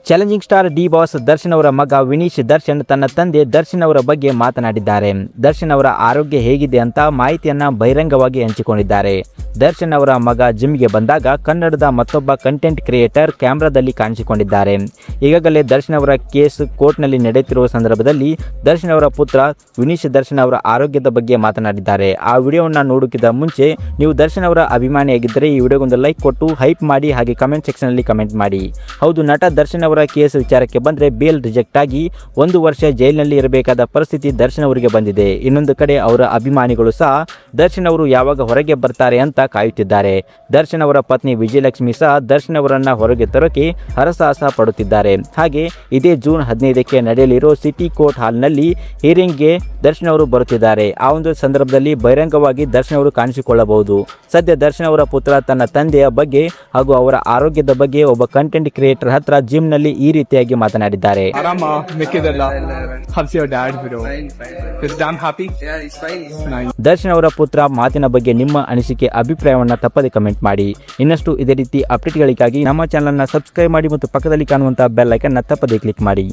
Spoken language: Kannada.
Challenging star D boss Darshan ಅವರ ಮಗ ವಿನೀಶ್ ದರ್ಶನ್ ತನ್ನ ತಂದೆ ದರ್ಶನ್ ಅವರ ಬಗ್ಗೆ ಮಾತನಾಡಿದ್ದಾರೆ. ದರ್ಶನ್ ಅವರ ಆರೋಗ್ಯ ಹೇಗಿದೆ ಅಂತ ಮಾಹಿತಿಯನ್ನ ಬಹಿರಂಗವಾಗಿ ಹಂಚಿಕೊಂಡಿದ್ದಾರೆ. ದರ್ಶನ್ ಅವರ ಮಗ ಜಿಮ್ಗೆ ಬಂದಾಗ ಕನ್ನಡದ ಮತ್ತೊಬ್ಬ ಕಂಟೆಂಟ್ ಕ್ರಿಯೇಟರ್ ಕ್ಯಾಮ್ರಾದಲ್ಲಿ ಕಾಣಿಸಿಕೊಂಡಿದ್ದಾರೆ. ಈಗಾಗಲೇ ದರ್ಶನ್ ಅವರ ಕೇಸ್ ಕೋರ್ಟ್ನಲ್ಲಿ ನಡೆಯುತ್ತಿರುವ ಸಂದರ್ಭದಲ್ಲಿ ದರ್ಶನ್ ಅವರ ಪುತ್ರ ವಿನೀಶ್ ದರ್ಶನ್ ಅವರ ಆರೋಗ್ಯದ ಬಗ್ಗೆ ಮಾತನಾಡಿದ್ದಾರೆ. ಆ ವಿಡಿಯೋವನ್ನು ನೋಡೋಕ್ಕಿಂತ ಮುಂಚೆ ನೀವು ದರ್ಶನ್ ಅವರ ಅಭಿಮಾನಿಯಾಗಿದ್ದರೆ ಈ ವಿಡಿಯೋಗೊಂದು ಲೈಕ್ ಕೊಟ್ಟು ಹೈಪ್ ಮಾಡಿ, ಹಾಗೆ ಕಮೆಂಟ್ ಸೆಕ್ಷನ್ನಲ್ಲಿ ಕಮೆಂಟ್ ಮಾಡಿ. ಹೌದು, ನಟ ದರ್ಶನ್ ಅವರ ಕೇಸ್ ವಿಚಾರಕ್ಕೆ ಬಂದರೆ ಬೇಲ್ ರಿಜೆಕ್ಟ್ ಆಗಿ 1 ವರ್ಷ ಜೈಲಿನಲ್ಲಿ ಇರಬೇಕಾದ ಪರಿಸ್ಥಿತಿ ದರ್ಶನ್ ಅವರಿಗೆ ಬಂದಿದೆ. ಇನ್ನೊಂದು ಕಡೆ ಅವರ ಅಭಿಮಾನಿಗಳು ಸಹ ದರ್ಶನ್ ಅವರು ಯಾವಾಗ ಹೊರಗೆ ಬರ್ತಾರೆ ಅಂತ ಕಾಯುತ್ತಿದ್ದಾರೆ. ದರ್ಶನ್ ಅವರ ಪತ್ನಿ ವಿಜಯಲಕ್ಷ್ಮಿ ಸಹ ದರ್ಶನ್ ಅವರನ್ನ ಹೊರಗೆ ತರೋಕೆ ಹರಸಾಹಸ ಪಡುತ್ತಿದ್ದಾರೆ. ಹಾಗೆ ಇದೇ ಜೂನ್ 15ಕ್ಕೆ ನಡೆಯಲಿರೋ ಸಿಟಿ ಕೋರ್ಟ್ ಹಾಲ್ನಲ್ಲಿ ಹಿಯರಿಂಗ್ಗೆ ದರ್ಶನ್ ಅವರು ಬರುತ್ತಿದ್ದಾರೆ. ಆ ಒಂದು ಸಂದರ್ಭದಲ್ಲಿ ಬಹಿರಂಗವಾಗಿ ದರ್ಶನ್ ಅವರು ಕಾಣಿಸಿಕೊಳ್ಳಬಹುದು. ಸದ್ಯ ದರ್ಶನ್ ಅವರ ಪುತ್ರ ತನ್ನ ತಂದೆಯ ಬಗ್ಗೆ ಹಾಗೂ ಅವರ ಆರೋಗ್ಯದ ಬಗ್ಗೆ ಒಬ್ಬ ಕಂಟೆಂಟ್ ಕ್ರಿಯೇಟರ್ ಹತ್ರ ಜಿಮ್ ನಲ್ಲಿ ಈ ರೀತಿಯಾಗಿ ಮಾತನಾಡಿದ್ದಾರೆ. ದರ್ಶನ್ ಅವರ ಪುತ್ರ ಮಾತಿನ ಬಗ್ಗೆ ನಿಮ್ಮ ಅನಿಸಿಕೆ ಅಭಿಪ್ರಾಯವನ್ನ ತಪ್ಪದೆ ಕಮೆಂಟ್ ಮಾಡಿ. ಇನ್ನಷ್ಟು ಇದೇ ರೀತಿ ಅಪ್ಡೇಟ್ಗಳಿಗಾಗಿ ನಮ್ಮ ಚಾನೆಲ್ ಅನ್ನ ಸಬ್ಸ್ಕ್ರೈಬ್ ಮಾಡಿ ಮತ್ತು ಪಕ್ಕದಲ್ಲಿ ಕಾಣುವಂತಹ ಬೆಲ್ ಐಕಾನ್ ತಪ್ಪದೆ ಕ್ಲಿಕ್ ಮಾಡಿ.